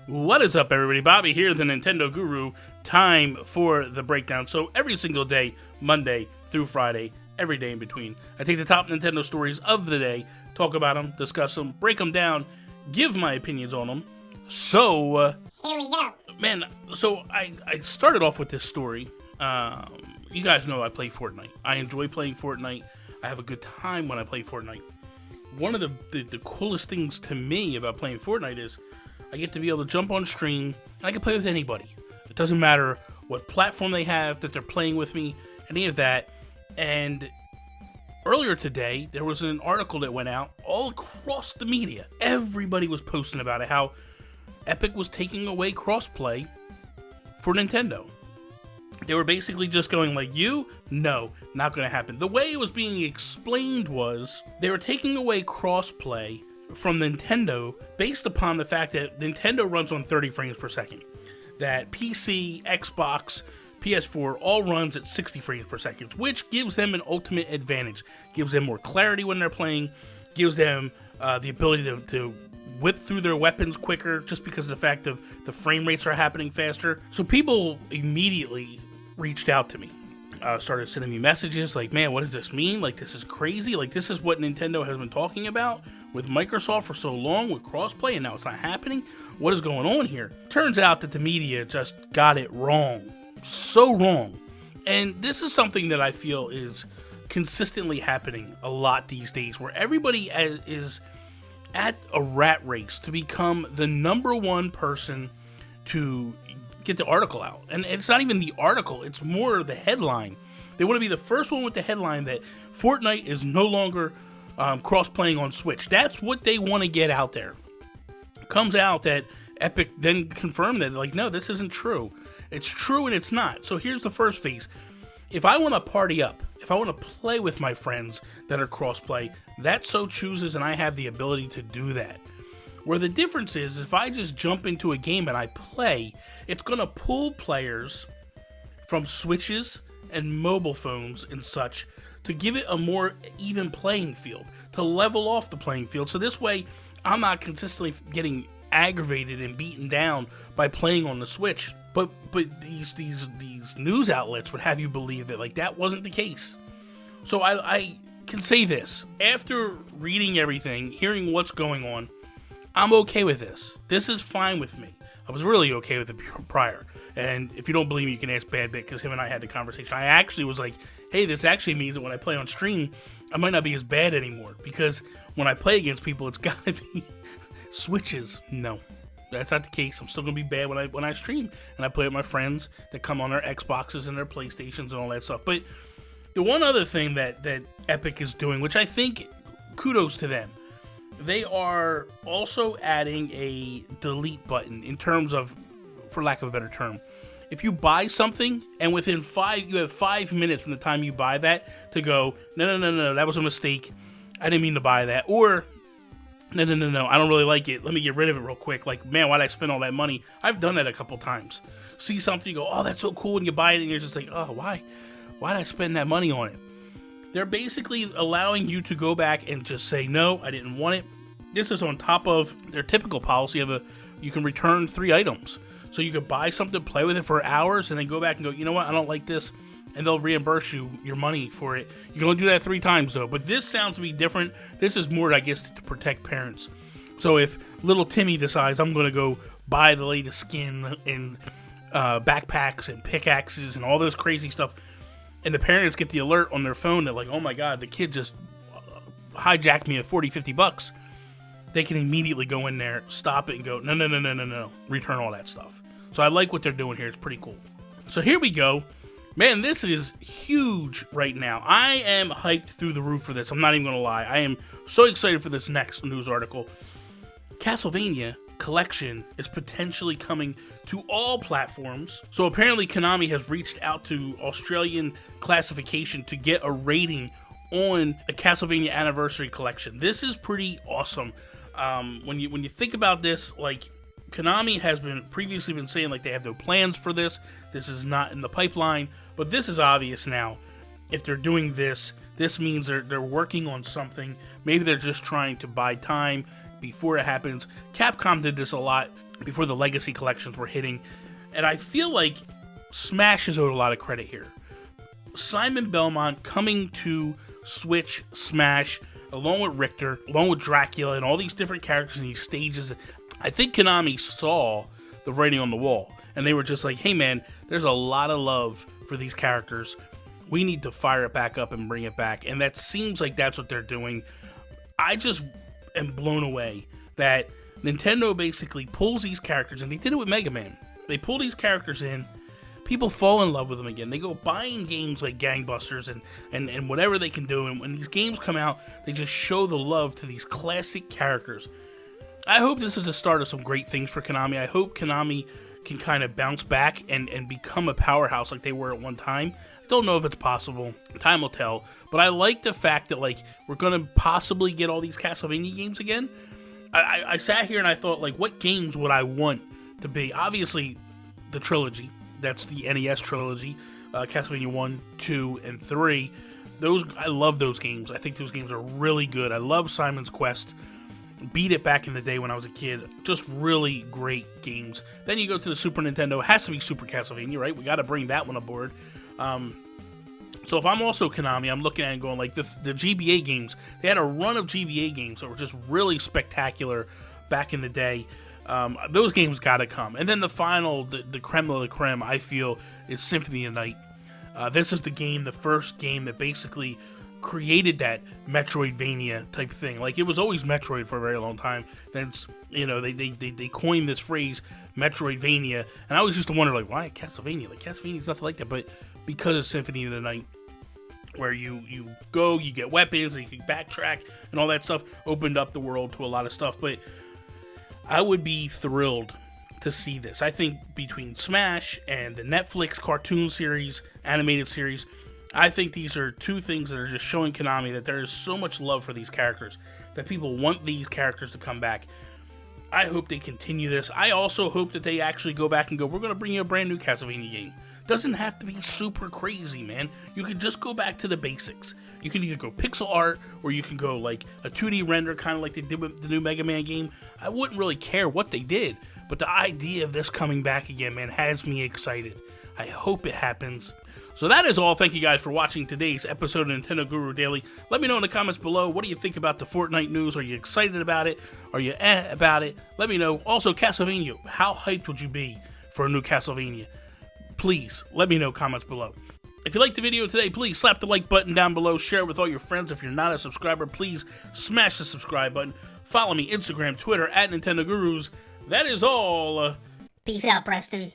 What is up, everybody? Bobby here, the Nintendo Guru. Time for the breakdown. So every single day, Monday through Friday, every day in between, I take the top Nintendo stories of the day, talk about them, discuss them, break them down, give my opinions on them. So, here we go. Man, so I started off with this story. You guys know I play Fortnite. I enjoy playing Fortnite. I have a good time when I play Fortnite. One of the coolest things to me about playing Fortnite is I get to be able to jump on stream and I can play with anybody. It doesn't matter what platform they have that they're playing with me, any of that. And earlier today, there was an article that went out all across the media. Everybody was posting about it, how Epic was taking away crossplay for Nintendo. They were basically just going like, no, not going to happen. The way it was being explained was they were taking away crossplay from Nintendo based upon the fact that Nintendo runs on 30 frames per second. That PC, Xbox, PS4 all runs at 60 frames per second, which gives them an ultimate advantage. Gives them more clarity when they're playing, gives them the ability to whip through their weapons quicker just because of the fact of the frame rates are happening faster. So people immediately reached out to me, started sending me messages like, man, what does this mean? Like, this is crazy. Like, this is what Nintendo has been talking about with Microsoft for so long with crossplay, and now it's not happening. What is going on here? Turns out that the media just got it wrong. So wrong. And this is something that I feel is consistently happening a lot these days, where everybody is at a rat race to become the #1 person to get the article out. And it's not even the article, it's more the headline. They want to be the first one with the headline that Fortnite is no longer cross-playing on Switch. That's what they want to get out there. Comes out that Epic then confirmed that, like, no, this isn't true. It's true and it's not. So here's the first phase. If I want to party up, if I want to play with my friends that are cross-play, that so chooses and I have the ability to do that. Where the difference is, if I just jump into a game and I play, it's going to pull players from Switches and mobile phones and such to give it a more even playing field, to level off the playing field. So this way, I'm not consistently getting aggravated and beaten down by playing on the Switch. But these news outlets would have you believe that like that wasn't the case. So I can say this. After reading everything, hearing what's going on, I'm okay with this. This is fine with me. I was really okay with it prior. And if you don't believe me, you can ask Bad Bit, because him and I had the conversation. I actually was like, hey, this actually means that when I play on stream, I might not be as bad anymore. Because when I play against people, it's got to be Switches. No, that's not the case. I'm still going to be bad when I stream. And I play with my friends that come on their Xboxes and their PlayStations and all that stuff. But the one other thing that Epic is doing, which I think kudos to them, they are also adding a delete button in terms of, for lack of a better term, if you buy something and within you have 5 minutes from the time you buy that to go, no, that was a mistake. I didn't mean to buy that. Or, no, I don't really like it. Let me get rid of it real quick. Like, man, why'd I spend all that money? I've done that a couple times. See something, you go, oh, that's so cool, and you buy it, and you're just like, oh, why'd I spend that money on it? They're basically allowing you to go back and just say, no, I didn't want it. This is on top of their typical policy of you can return 3 items. So you could buy something, play with it for hours, and then go back and go, you know what, I don't like this, and they'll reimburse you your money for it. You can only do that 3 times, though. But this sounds to be different. This is more, I guess, to protect parents. So if little Timmy decides, I'm going to go buy the latest skin and backpacks and pickaxes and all this crazy stuff, and the parents get the alert on their phone that, like, oh my god, the kid just hijacked me at $40-50, they can immediately go in there, stop it, and go, no, return all that stuff. So I like what they're doing here. It's pretty cool. So here we go. Man, this is huge right now. I am hyped through the roof for this. I'm not even going to lie. I am so excited for this next news article. Castlevania collection is potentially coming to all platforms. So apparently Konami has reached out to Australian classification to get a rating on a Castlevania Anniversary Collection. This is pretty awesome. When you think about this, like, Konami has previously been saying like they have no plans for this. This is not in the pipeline, but this is obvious now. If they're doing this, this means they're working on something. Maybe they're just trying to buy time before it happens. Capcom did this a lot before the Legacy collections were hitting, and I feel like Smash is owed a lot of credit here. Simon Belmont coming to Switch Smash along with Richter, along with Dracula, and all these different characters in these stages. I think Konami saw the writing on the wall, and they were just like, hey man, there's a lot of love for these characters. We need to fire it back up and bring it back. And that seems like that's what they're doing. I just am blown away that Nintendo basically pulls these characters, and they did it with Mega Man. They pull these characters in, people fall in love with them again. They go buying games like gangbusters and whatever they can do. And when these games come out, they just show the love to these classic characters. I hope this is the start of some great things for Konami. I hope Konami can kind of bounce back and become a powerhouse like they were at one time. I don't know if it's possible. Time will tell. But I like the fact that, like, we're going to possibly get all these Castlevania games again. I sat here and I thought, like, what games would I want to be? Obviously, the trilogy. That's the NES trilogy. Castlevania 1, 2, and 3. I love those games. I think those games are really good. I love Simon's Quest. Beat it back in the day when I was a kid. Just really great games. Then you go to the Super Nintendo. It has to be Super Castlevania, right? We got to bring that one aboard. So if I'm also Konami, I'm looking at it and going, like, the GBA games. They had a run of GBA games that were just really spectacular back in the day. Those games got to come. And then the final, the creme de la creme, I feel, is Symphony of Night. This is the first game that basically created that Metroidvania type thing. Like, it was always Metroid for a very long time. Then, they coined this phrase, Metroidvania, and I always used to wonder, like, why Castlevania? Like, Castlevania's nothing like that, but because of Symphony of the Night, where you go, you get weapons, and you can backtrack, and all that stuff, opened up the world to a lot of stuff. But I would be thrilled to see this. I think between Smash and the Netflix cartoon series, animated series, I think these are two things that are just showing Konami that there is so much love for these characters, that people want these characters to come back. I hope they continue this. I also hope that they actually go back and go, we're going to bring you a brand new Castlevania game. Doesn't have to be super crazy, man. You can just go back to the basics. You can either go pixel art, or you can go like a 2D render, kind of like they did with the new Mega Man game. I wouldn't really care what they did, but the idea of this coming back again, man, has me excited. I hope it happens. So that is all. Thank you guys for watching today's episode of Nintendo Guru Daily. Let me know in the comments below, what do you think about the Fortnite news? Are you excited about it? Are you about it? Let me know. Also, Castlevania, how hyped would you be for a new Castlevania? Please, let me know, comments below. If you liked the video today, please slap the like button down below. Share it with all your friends. If you're not a subscriber, please smash the subscribe button. Follow me, Instagram, Twitter, @Nintendo Gurus. That is all. Peace out, Preston.